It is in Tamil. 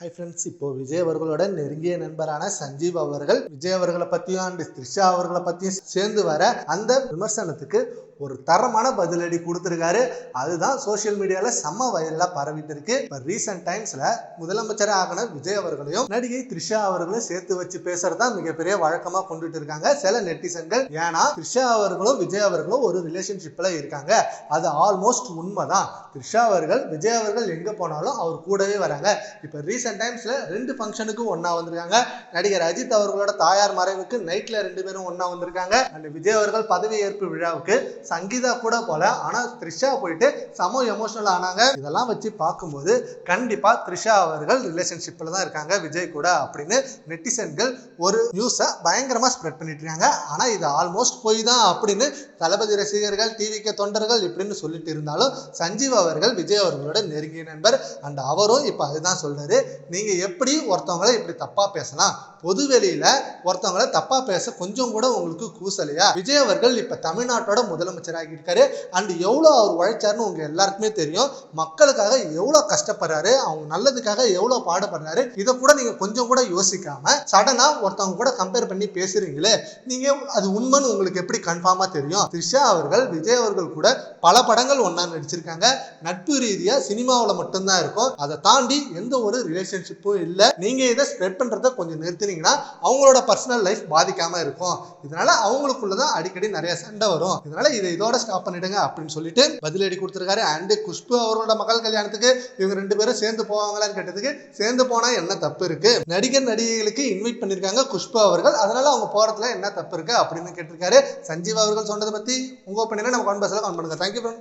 ஹை ஃப்ரெண்ட்ஸ், இப்போ விஜய் அவர்களோட நெருங்கிய நண்பரான சஞ்சீவ் அவர்கள் விஜய் அவர்களை பற்றியும் அண்ட் த்ரிஷா அவர்களை பற்றியும் சேர்ந்து வர அந்த விமர்சனத்துக்கு ஒரு தரமான பதிலடி கொடுத்துருக்காரு. அதுதான் சோசியல் மீடியால செம்ம வயல்ல பரவிட்டு இருக்கு. இப்போ ரீசெண்ட் டைம்ஸ்ல முதலமைச்சராக ஆகின விஜய் அவர்களையும் நடிகை த்ரிஷா அவர்களையும் சேர்த்து வச்சு பேசுறதா மிகப்பெரிய வழக்கமா கொண்டுட்டு இருக்காங்க சில நெட்டிசன்கள். ஏன்னா த்ரிஷா அவர்களும் விஜய் அவர்களும் ஒரு ரிலேஷன்ஷிப்ல இருக்காங்க. அது ஆல்மோஸ்ட் உண்மைதான். த்ரிஷா அவர்கள் விஜய் அவர்கள் எங்க போனாலும் அவர் கூடவே வராங்க. இப்போ ரீசெண்ட் டைம்ஸ்ல 2 ஃபங்க்ஷனுக்கு ஒன்னா வந்திருக்காங்க. நடிகர் அஜித் அவர்களோட தாயார் மறைவுக்கு நைட்ல 2 பேரும் ஒன்னா வந்திருக்காங்க. அண்ட் விஜய் அவர்கள் பதவி ஏற்பு விழாவுக்கு சங்கீதா கூட போல, ஆனா த்ரிஷா போயிட்டு செம எமோஷனல் ஆனாங்க. இதெல்லாம் வச்சு பார்க்கும்போது கண்டிப்பா த்ரிஷா அவர்கள் ரிலேஷன்ஷிப்ல தான் இருக்காங்க விஜய் கூட அப்படின்னு நெட்டிசன்கள் ஒரு நியூஸை பயங்கரமா ஸ்ப்ரெட் பண்ணிட்டு இருக்காங்க. ஆனா இது ஆல்மோஸ்ட் போய் தான் அப்படின்னு தளபதி ரசிகர்கள், டிவிக்கு தொண்டர்கள் இப்படின்னு சொல்லிட்டு இருந்தாலும் சஞ்சீவ் அவர்கள் விஜய் அவர்களோட நெருங்கிய நண்பர். அண்ட் அவரும் இப்ப அதுதான் சொல்றாரு, நீங்க எப்படி ஒருத்தவங்களை இப்படி தப்பா பேசலாம், பொது வெளியில ஒருத்தவங்களை தப்பா பேச கொஞ்சம் கூட உங்களுக்கு கூசலையா? விஜய் அவர்கள் இப்ப தமிழ்நாட்டோட முதலமைச்சராகி இருக்காரு. அண்ட் எவ்வளவு அவர் உழைச்சாருன்னு உங்க எல்லாருக்குமே தெரியும். மக்களுக்காக எவ்வளவு கஷ்டப்படுறாரு, அவங்க நல்லதுக்காக எவ்வளவு பாடுபடுறாரு. இதை கூட நீங்க கொஞ்சம் கூட யோசிக்காம சடனா ஒருத்தவங்க கூட கம்பேர் பண்ணி பேசுறீங்களே, நீங்க அது உண்மைன்னு உங்களுக்கு எப்படி கன்ஃபார்மா தெரியும்? த்ரிஷா அவர்கள் விஜய் அவர்கள் கூட பல படங்கள் ஒன்னா நடிச்சிருக்காங்க. நட்பு ரீதியா சினிமாவில் மட்டும்தான் இருக்கும். அதை தாண்டி எந்த ஒரு ரிலேஷன்ஷிப்பும் இல்லை. நீங்க இதை ஸ்ப்ரெட் பண்றதை கொஞ்சம் நிறுத்தினீங்கன்னா அவங்களோட பர்சனல் லைஃப் பாதிக்காம இருக்கும். இதனால அவங்களுக்குள்ளதான் அடிக்கடி நிறைய சண்டை வரும். இதனால இதை இதோட ஸ்டாப் பண்ணிடுங்க அப்படின்னு சொல்லிட்டு பதிலடி கொடுத்திருக்காரு. அண்ட் குஷ்பு அவரோட மகள் கல்யாணத்துக்கு இவங்க 2 பேரும் சேர்ந்து போவாங்களான்னு கேட்டதுக்கு, சேர்ந்து போனா என்ன தப்பு இருக்கு? நடிகர் நடிகைகளுக்கு இன்வைட் பண்ணிருக்காங்க குஷ்பு அவர்கள், அதனால அவங்க போறதுல என்ன தப்பு இருக்கு அப்படின்னு கேட்டிருக்காரு. சஞ்சீவ் அவர்கள் சொன்னதை பத்தி உங்க ஒப்பீனியனை நம்ம கமெண்ட் பாக்ஸ்ல கமெண்ட் பண்ணுங்க. தேங்க்யூ.